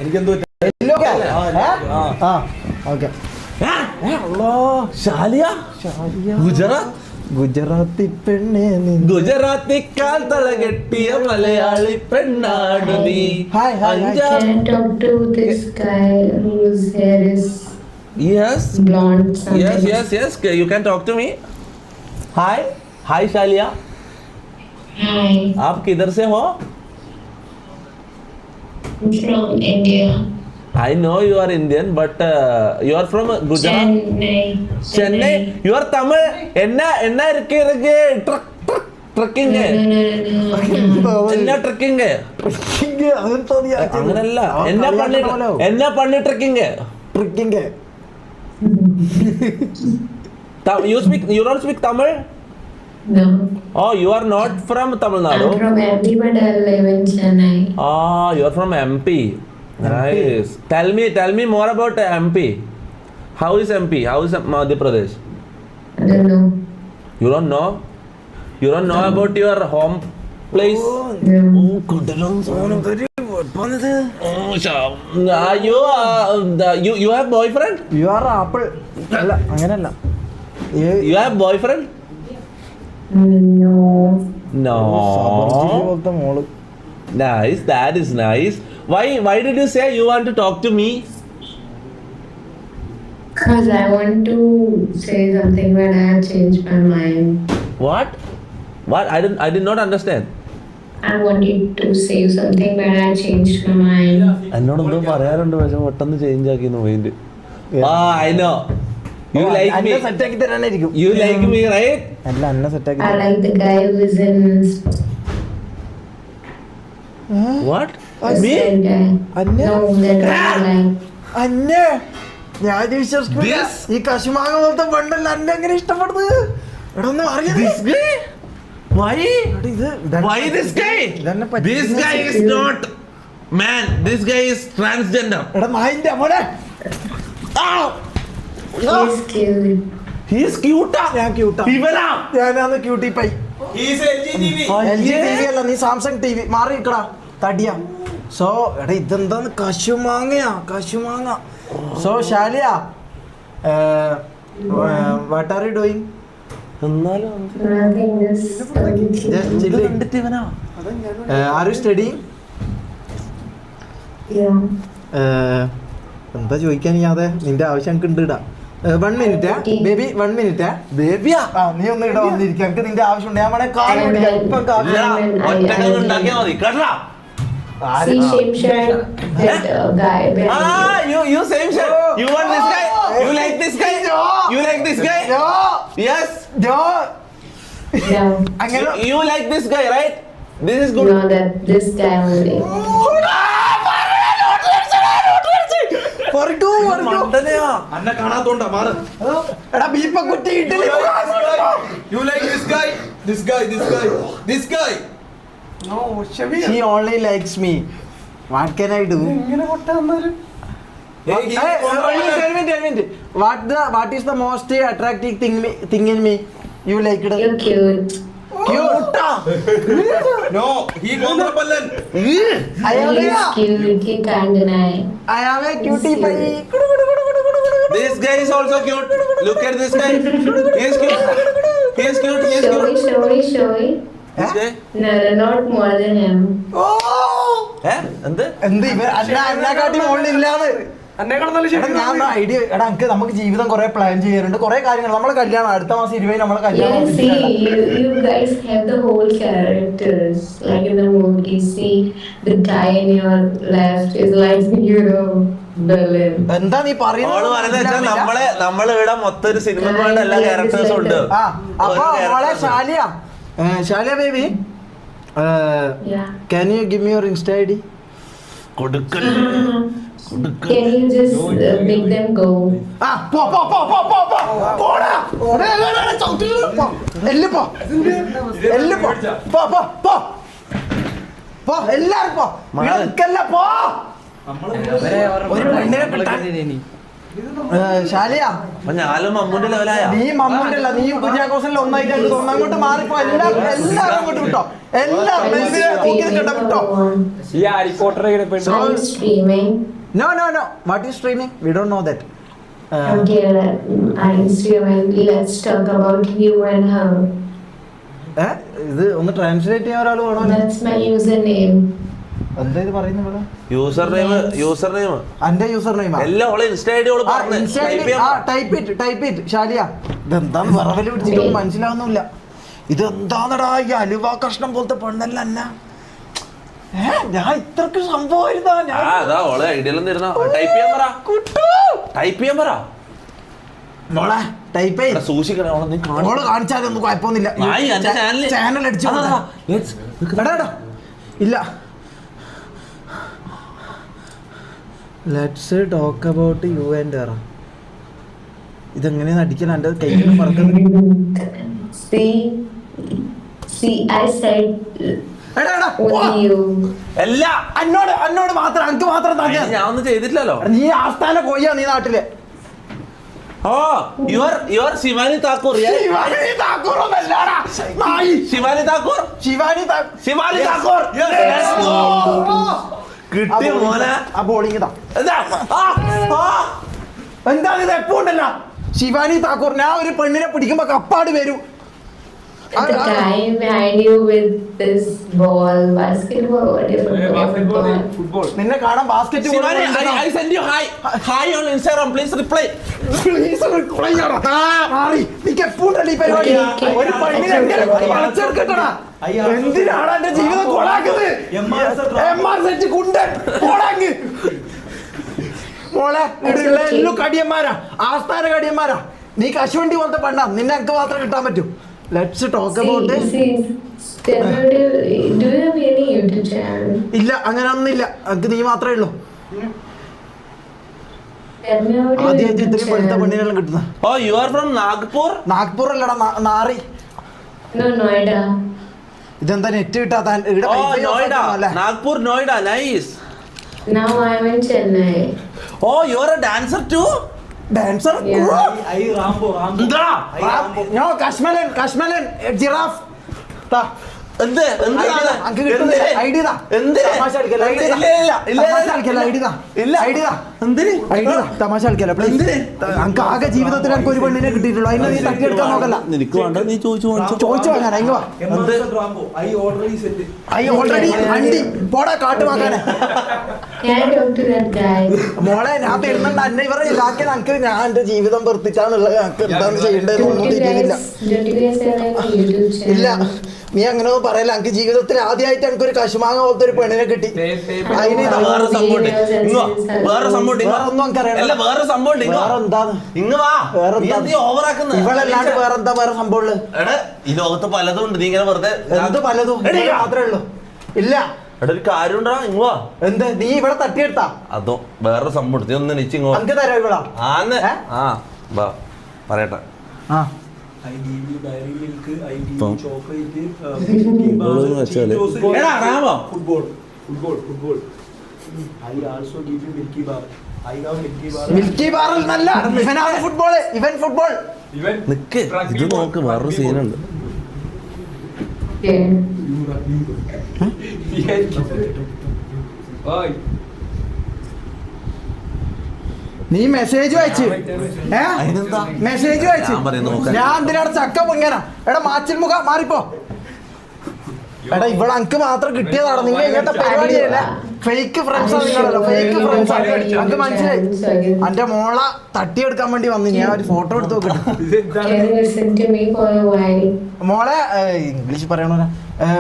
എനിക്കെന്തോ ഗുജറാത്തി പെണ്ണേ ഗുജറാത്തിക്കാൽ തല കെട്ടിയ മലയാളി പെണ്ണാടു നീ. Yes, yes. You can talk to me. Hi, Shalia. Hi. आप किधर से हो? I'm from India. I know you are Indian, but you are from Gujarat. Chennai. You are Tamil. enna irke trekking No. enna trekking അങ്ങനല്ല എന്നാ പണി trekking. You don't speak Tamil? No. Oh, you are not from Tamil Nadu? I'm from MP, but I live in Chennai. Ah, you are from MP. Nice. Tell me more about MP. How is MP? How is Madhya Pradesh? I don't know. You don't know? You don't know about your home place? No. You have boyfriend? You are apple. അല്ല അങ്ങനല്ല. You have boyfriend? No. No. പോലത്തെ മോള്. Nice. That is nice. Why did you say you want to talk to me? Because I want to say something, but I have changed my mind. What? I did not understand. I wanted to say something, but I changed my mind. എന്നോട് എന്തോ പറയാറുണ്ട് പക്ഷെ പെട്ടെന്ന് change ആക്കി mind. I know. You like me. സെറ്റാക്കി തരാനായിരിക്കും. You like me, right? അല്ല അന്ന സെറ്റാക്കി. I like the guy who is in. What? Me? Anya? No, that one I like. അന്നെ ഞാൻ വിശ്വസിക്കില്ല. This? ഈ കശുമാങ്ങ പോലത്തെ പണ്ടല്ല അന്നെ എങ്ങനെ ഇഷ്ടപ്പെടുന്നത്? എടാ ഒന്ന് അറിയാം. This guy? Why? Why this guy? This guy is not man. This guy is transgender. എടാ നായിന്റെ മോനെ. He's cute. He is cute. ഞാൻ ക്യൂട്ടാ. ഇവനാ. ഞാനാണ് ക്യൂട്ടി പൈ. LG TV അല്ല നീ സാംസങ് TV മാറി നിൽക്കടാ തടിയാ. സോ എടാ ഇതെന്താന്ന് കശുമാങ്ങ. So Shaliya what are you doing? എന്നാലും Nothing, just കണ്ടിട്ട് ഇവനാ. Are you studying? yeah. എന്താ ചോദിക്കാൻ യാതെ നിന്റെ ആവശ്യം എനിക്ക് ഉണ്ട് ഇടാ. 1 minute ബേബി 1 minute ബേബിയാ. നീ ഒന്ന് ഇവിടെ വന്നിരിക്കുക. എനിക്ക് നിന്റെ ആവശ്യമുണ്ട്. ഞാൻ വേണേ കാല് പിടിക്കാം. ഇപ്പം ഒറ്റക്കങ്ങ് ഉണ്ടാക്കിയാ മതി കേട്ടാ. See same shirt that guy. You same shirt. You want this guy? You like this guy? You like this guy? Yes. No. You like this guy, right? This is good. No, that this guy only. അന്നെ കാണാത്തോണ്ടാ മാറ്. എടാ ബീപ്പ കുട്ടി idli. You like this guy? No, she only likes me. What can I do? Hey, Tell me. What is the most attractive thing in me? You like it? You're cute. Cute. No, he Gondrapalan. He's cute. You can't deny. I am a cutie pie. This guy is also cute. Look at this guy. He is cute. Showy. This guy? No, not more than him. എന്ത് ഇവർ അന്നക്കാട്ടി മുകളിലില്ലാന്ന്. ഞാൻ idea എടാ എനിക്ക് നമുക്ക് ജീവിതം കുറെ plan ചെയ്യാറുണ്ട്. കുറെ കാര്യങ്ങൾ നമ്മളെ കല്യാണം അടുത്ത മാസം 20 നമ്മളെ കല്യാണം. Yeah, see, you guys have the whole characters. Like in the movie, see the guy in your left is like, Berlin. എന്താ നീ പറയുന്നത്? നമ്മള് ഇവിടെ മൊത്തം ഒരു സിനിമക്ക് വേണ്ട എല്ലാ ക്യാരക്ടേഴ്സും ഉണ്ട്. അപ്പൊ മോളെ Shaliya baby can you give me your Insta ID? കൊടുക്കൽ. Can you just make them go? Shaliya അപ്പൊ ഞാനും മമ്മൂന്റെ ലെവലായ നീ മമ്മൂണ്ടല്ല, നീ കുര്യാക്കോസിൽ ഒന്നായിട്ട് എനിക്ക് തോന്നുന്നു. അങ്ങോട്ട് മാറിപ്പോ. എല്ലാരും അങ്ങോട്ട് വിട്ടോ. എല്ലാരും വിട്ടോ. ഈ Harry Potter I'm streaming. No. What is streaming? We don't know that. Okay, I'm streaming. Let's talk about you and her. ഇത് ഒന്ന് ട്രാൻസ്ലേറ്റ് ചെയ്യാൻ ഒരാൾ വേണോ? That's my username. എന്താ ഇത് പറയുന്നത് ഇവിടെ? യൂസർ നെയിം എന്റെ യൂസർ നെയിം എല്ലാം ഓളെ insta ID type it Shaliya. ഇതെന്താന്ന് വിറവല് പിടിച്ചിട്ടൊന്നും മനസ്സിലാവുന്നില്ല. ഇതെന്താന്നടാ ഈ അലുവ കഷ്ണം പോലത്തെ പെണ്ണല്ല അന്ന. ഞാൻ ഇത്രക്ക് സംഭവം അതാ ഓളെ ഐഡിയെല്ലാം തരുന്ന ടൈപ്പ് ചെയ്യാൻ പറ മോളെ ടൈപ്പ് ചെയ്ത് സൂക്ഷിക്കണേ ഓളെ നീ മോള് കാണിച്ചാലൊന്നും കുഴപ്പമൊന്നുമില്ല. ചാനൽ അടിച്ചു ഇല്ല. Let's talk about you and her. ഇതെങ്ങനെയാണ് അടിക്കല? എൻ്റെ കയ്യിൽ പറക്കുന്നത്. See, I said only you. എന്നോട് മാത്രം എനിക്ക് മാത്രം തന്നെ. ഞാൻ ഒന്നും ചെയ്തിട്ടില്ലല്ലോ. നീ ആസ്ഥാന കോയ്യാ നീ നാട്ടില്. ഓ യുവർ ശിവാനി താക്കൂർ. ശിവാനി താക്കൂർ കിട്ടിയ മോനെ. ആ ബോളിംഗ് എന്താണ് ഇത്? എപ്പോ ഉണ്ടല്ലോ ശിവാനി താക്കൂർ. ഞാൻ ഒരു പെണ്ണിനെ പിടിക്കുമ്പോ കപ്പാട് വരൂ. The guy behind you with this ball, basketball, whatever. Football നിന്നെ കാണാൻ basket Shivani I send you hi on Instagram, please reply. ഒരു പെണ്ണിനെ വളച്ചെടുക്കട്ടടാ. എന്തിനാണ് എന്റെ ജീവിതം കൊളാക്കുന്നത്? MR set കുണ്ടൻ കൊളാങ്ങ്. മോളെ ഇവിടെയുള്ള എല്ലാം കടിയന്മാരാ, ആസ്ഥാന കടിയന്മാരാ. നീ കശുവണ്ടി പോലത്തെ പെണ്ണാ. നിന്നെ എനിക്ക് മാത്രം കിട്ടാൻ പറ്റൂ. Let's talk about. Do you have any YouTube channel? ഇല്ല, അങ്ങനെ ഒന്നുമില്ല. എനിക്ക് നീ മാത്രമേ ഉള്ളൂ. Tell me about your ആദ്യമായിട്ട് YouTube ഇത്രയും പെടുത്ത channel. പെണ്ണിനെല്ലാം കിട്ടുന്നത്. Oh, you are from Nagpur? Nagpur അല്ലടാ, നാറി. No, Noida. ഇതെന്താ നെറ്റ് കിട്ടാത്ത? ഇവിടെ Oh, wifi off Noida. ആക്കണോ അല്ലേ? Nagpur, Noida, nice. Now I'm in Chennai. Oh, you are a dancer too? Dancer. എന്താ? നോ, കശ്മലൻ ജിറാഫ്. എന്ത് അങ്ക് കിട്ടുന്ന ഐഡി താ. എന്ത്? തമാശ കളിക്കല്ല, ഐഡി താ. ഇല്ല. തമാശ കളിക്കല്ല, ഐഡി താ. ഇല്ല. ഐഡി താ. എന്തിന്? ഐഡി താ. തമാശ കളിക്കല്ല പ്ലീസ്. എന്തിന്? അങ്ക് ആകെ ജീവിതത്തിൽ എനിക്ക് ഒരു പെണ്ണിനെ കിട്ടിയിട്ടുള്ളൂ. അതിനെ നീ തട്ടിയെടുക്കാൻ നോക്കല്ല. നിനക്ക് വേണ്ട, നീ ചോദിച്ചു വാങ്ങാൻ. എങ്ങ വാ. ഐ ഓൾറെഡി അണ്ടി പോടാ കാട്ടുവാക്കാനെ. Can I talk to that guy? മോളെ ഞാൻ തരുന്നുണ്ട്. അന്നെ ഇവരെ ഇതാക്കി നമുക്ക് ഞാൻ എന്റെ ജീവിതം വെറുപ്പിച്ചാന്നുള്ളത് എനിക്ക് എന്താണ് ചെയ്യേണ്ടതെന്നൊന്നും തിരിയുന്നില്ല. Don't you guys have any YouTube channel? ഇല്ല, നീ അങ്ങനെ ഒന്നും പറയല. എനിക്ക് ജീവിതത്തിൽ ആദ്യമായിട്ട് എനിക്ക് ഒരു കശുമാങ്ങ പോലത്തെ ഒരു പെണ്ണിനെ കിട്ടി. അതിന് ഇതാ വേറെ സംഭവം ഉണ്ട്. വേറെ സംഭവം ഉണ്ട്. വേറെ ഒന്നും എനിക്കറിയാം. അല്ല, വേറെ സംഭവം ഉണ്ട്. വേറെ എന്താന്ന്? ഇങ്ങ് വാ. വേറെ നീ എന്ത് ഓവറാക്കുന്നത്? ഇവളല്ലാണ്ട് വേറെ എന്താ വേറെ സംഭവം ഉള്ളത്? എടാ, ഈ ലോകത്ത് പലതും ഉണ്ട്. നീ ഇങ്ങനെ വെറുതെ എന്ത് പലതും? മാത്രമേ ഉള്ളൂ. ഇല്ല, എടാ, ഒരു കാര്യം ഉണ്ടാ. ഇങ്ങ് വാ. എന്ത്? നീ ഇവിടെ തട്ടിയെടുത്താ? അതോ വേറെ സംഭവം ഉണ്ട്. നീ ഒന്ന് നിച്ച് ഇങ്ങോ. എനിക്ക് തരാം ഇവളാ. ആന്ന് വാ പറയട്ടെ. ആ എടാ, റാമോ. മിൽക്കി ബാറിൽ നല്ല ഇവനാണ് ഫുട്ബോള്. ഫുട്ബോൾ നിക്ക്, ഇത് നോക്ക്, വേറൊരു സീനുണ്ട്. Yeah. നീ മെസ്സേജ് അയച്ച്. അതിനെന്താ? മെസ്സേജ് അയച്ച്. ഞാൻ പറയുന്നത് നോക്കാൻ. ഞാൻ എന്തിനാണ് ചക്ക പൊങ്ങാനാ? എടാ മാച്ചിൽ മുഖ മാറിപ്പോ. എടാ ഇവിടെ അങ്ക് മാത്രം കിട്ടിയതാണ്. നിങ്ങൾ ഇങ്ങനത്തെ പരിപാടിയല്ല. ഫേക്ക് ഫ്രണ്ട്സാ നിങ്ങളല്ലോ. ഫേക്ക് ഫ്രണ്ട്സാ. അങ്ക് മനസ്സിലായി. എന്റെ മോള തട്ടിയെടുക്കാൻ വേണ്ടി വന്നു. ഞാൻ ഒരു ഫോട്ടോ എടുത്ത് നോക്കട്ടെ. Can you listen to me for a while? മോളെ ഇംഗ്ലീഷ് പറയണോ?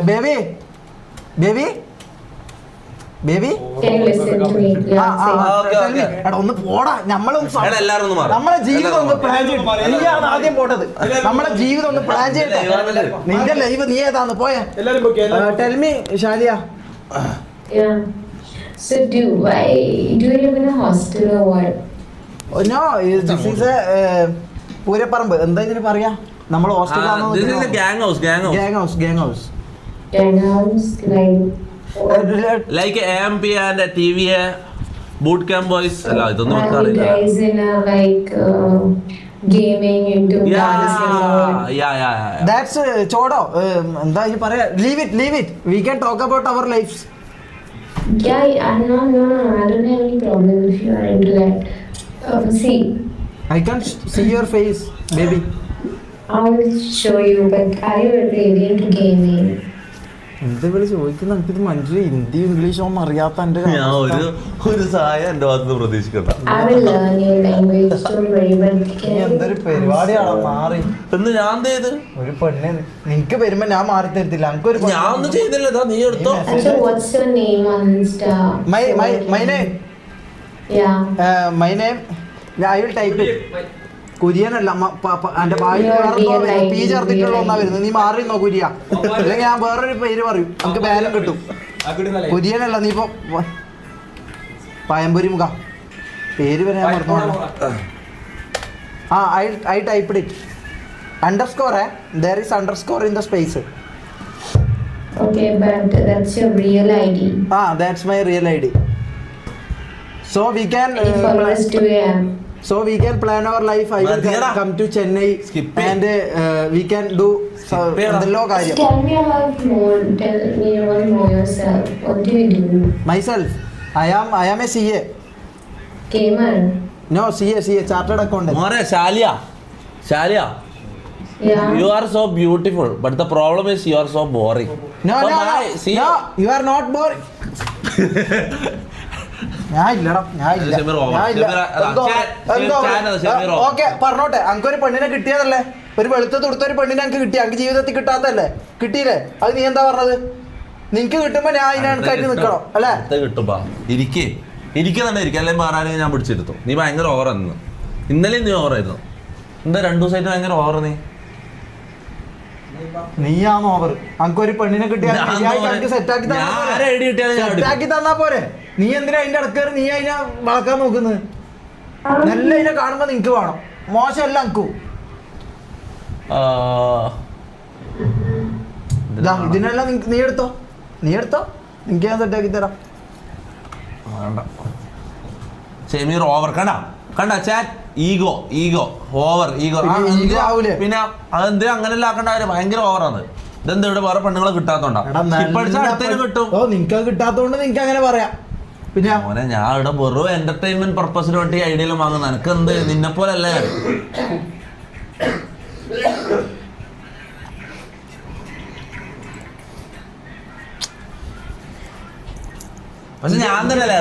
Baby baby baby. Can you listen to me? എടാ ഒന്ന് പോടാ. എടാ, എല്ലാവരും ഒന്ന് മാറ്. നമ്മളെ ജീവിതം ഒന്ന് പ്ലാൻ ചെയ്യും. നീയാണ് ആദ്യം പോട്ടത്. നമ്മളെ ജീവിതം ഒന്ന് പ്ലാൻ ചെയ്യട്ടെ. നിന്റെ ലൈവ് നീ ഏതാന്ന് പോയെ? Tell me Shaliya. Yeah. So do you live in a hostel or what? No, this is പൂരപ്പറമ്പ്. എന്താ ഇതിന് പറയാ? നമ്മൾ ഹോസ്റ്റലാണോ? Gang house. Gang house. Gang house, like Like AMP and TV. Boot camp boys അല്ല ഇതൊന്നും Are you അറിയില്ല. guys in a like gaming into dancing? That's ചോടോ എന്താ ഈ പറയാ leave it we can talk about our lifes. Yeah, no, I don't have any problem if you are into that. See, I can see your face baby. I'll show you, but are you really into gaming? എന്ത് വിളി ചോദിക്കുന്ന എനിക്കിത് മനസ്സിലായി. Hindi English ഒന്നും അറിയാത്ത എൻ്റെ ഞാൻ ഒരു സഹായം എന്റെ ഭാഗത്ത് പ്രതീക്ഷിക്കണ്ട. I will learn your language, don't worry, but can എന്തൊരു പരിപാടിയാണോ മാറി. എന്ന് ഞാൻ എന്ത് ചെയ്ത്? ഒരു പെണ്ണ് നിനക്ക് വരുമ്പോ ഞാൻ മാറി തരത്തില്ല. എനിക്കൊരു ഞാൻ ഒന്നും ചെയ്തില്ല. ഇതാ നീ എടുത്തോ. Actually, what's your name on Insta? My Yeah. Name I will type it. കുര്യനല്ല എന്റെ ഭാര്യ പി ചേർത്തിട്ടുള്ള ഒന്നാ വരുന്നത്. നീ മാറി നോ കുര്യ, അല്ലെങ്കിൽ ഞാൻ വേറൊരു പേര് പറയും, നമുക്ക് ബാലം കിട്ടും. കുര്യനല്ല നീ ഇപ്പൊ പയമ്പൊരി മുഖ പേര് വരെ ഞാൻ മറന്നു. ആ I type it. Underscore there is underscore in the space. Okay, but that's your real ID. That's my real ID. So we can Followers do you have? So we can plan our life. I will come to Chennai and we can do എന്തെല്ലോ കാര്യം. Tell me about more. Tell me about more yourself. What do you do? Myself, I am a CA. Gamer. No, CA, chartered accountant. മോനെ Shaliya Yeah. you are so beautiful but the problem is you are so boring. No, See you are not boring. ഞാൻ ഇല്ലടാ, ഞാൻ ഇല്ല. Okay പറഞ്ഞോട്ടെ. അനക്കൊരു പെണ്ണിനെ കിട്ടിയതല്ലേ, ഒരു വെളുത്ത തൊടുത്ത ഒരു പെണ്ണിനെ എനിക്ക് കിട്ടി. എനിക്ക് ജീവിതത്തിൽ കിട്ടാത്തല്ലേ, കിട്ടിയില്ലേ? അത് നീ എന്താ പറഞ്ഞത്? നിനക്ക് കിട്ടുമ്പോ ഞാൻ അതിനനുസരിച്ച് നിൽക്കണം അല്ലേ? കിട്ടുമ്പോ ഇരിക്കുന്നുണ്ട് അല്ലെങ്കിൽ മാറാനെങ്കിൽ ഞാൻ പിടിച്ചെടുത്തു. നീ ഭയങ്കര ഓവറായിരുന്നു. ഇന്നലെയും നീ ഓവറായിരുന്നു. എന്താ 2 ദിവസമായിട്ട് ഭയങ്കര ഓവർ? നീയാണോ ഓവർ? അനക്കൊരു പെണ്ണിനെ കിട്ടിയാൽ സെറ്റാക്കി തന്നാ പോരെ? നീ എന്തിനാ അതിന്റെ ഇടക്കേറി നീ അതിനെ വളക്കാൻ നോക്കുന്നത്? നല്ല അതിനെ കാണുമ്പോ നിനക്ക് വേണം, മോശമല്ല എനിക്കും. ഇതിനെല്ലാം നീ എടുത്തോ നിനക്ക് ഞാൻ സെറ്റാക്കി തരാം. ഷെമീർ ഓവർ കണ്ട ചാറ്റ് ഈഗോ ഓവർ ഈഗോ പിന്നെ അതെന്തിനാ അങ്ങനെയല്ല ആക്കണ്ട കാര്യം? ഭയങ്കര ഓവറാണ്. ഇതെന്താ ഇവിടെ വേറെ പെണ്ണുങ്ങളെ കിട്ടാത്തോണ്ടാ? അടുത്തേക്ക് കിട്ടും. നിനക്ക് കിട്ടാത്തോണ്ട് നിനക്ക് അങ്ങനെ പറയാം. പിന്നെ മോനെ ഞാൻ ഇവിടെ വെറും എന്റർടൈൻമെന്റ് പർപ്പസിന് വേണ്ടി ഐഡിയയിലും വാങ്ങുന്ന എനക്ക് എന്ത് നിന്നെ പോലെ അല്ലേ? പക്ഷെ ഞാൻ തന്നെ അല്ലേ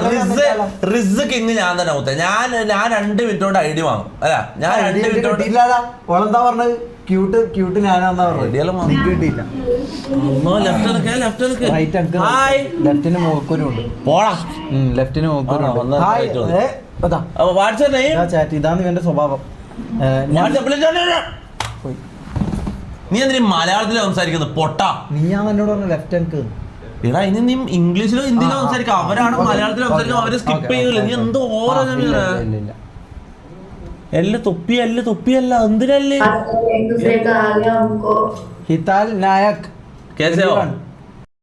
റിസ് കിങ് ഞാൻ തന്നെ മുത്തേ. ഞാൻ 2 മിനിറ്റ് കൊണ്ട് ഐഡിയ വാങ്ങും. അല്ല ഞാൻ 2 മിനിറ്റ് കൊണ്ട് ഓളെന്താ പറഞ്ഞത്? ക്യൂട്ട് ഞാനാന്നാ പറഞ്ഞത്. കിട്ടിയില്ല. ലെഫ്റ്റിന് മൂക്കൂരും ഉണ്ട്. പോടാ ലെഫ്റ്റിന് മൂക്കൂരും ഉണ്ട്. ഇതാണ് ഇവന്റെ സ്വഭാവം. നീ എന്തിനും മലയാളത്തിൽ സംസാരിക്കുന്നത് പൊട്ടാ? നീയാന്ന് എന്നോട് പറഞ്ഞ ലെഫ്റ്റ് എനിക്ക്. എടാ ഇനി നീ ഇംഗ്ലീഷിലോ ഹിന്ദിയിലോ സംസാരിക്കാം. അവരാണ് മലയാളത്തിൽ സംസാരിക്കും. അവരെ സ്കിപ്പ് ചെയ്യൂല. നീ എന്തോ ഓരോ എല്ല് തൊപ്പിയല്ല എന്തിനല്ലേ? ഹിതാൽ നായക് കേസോ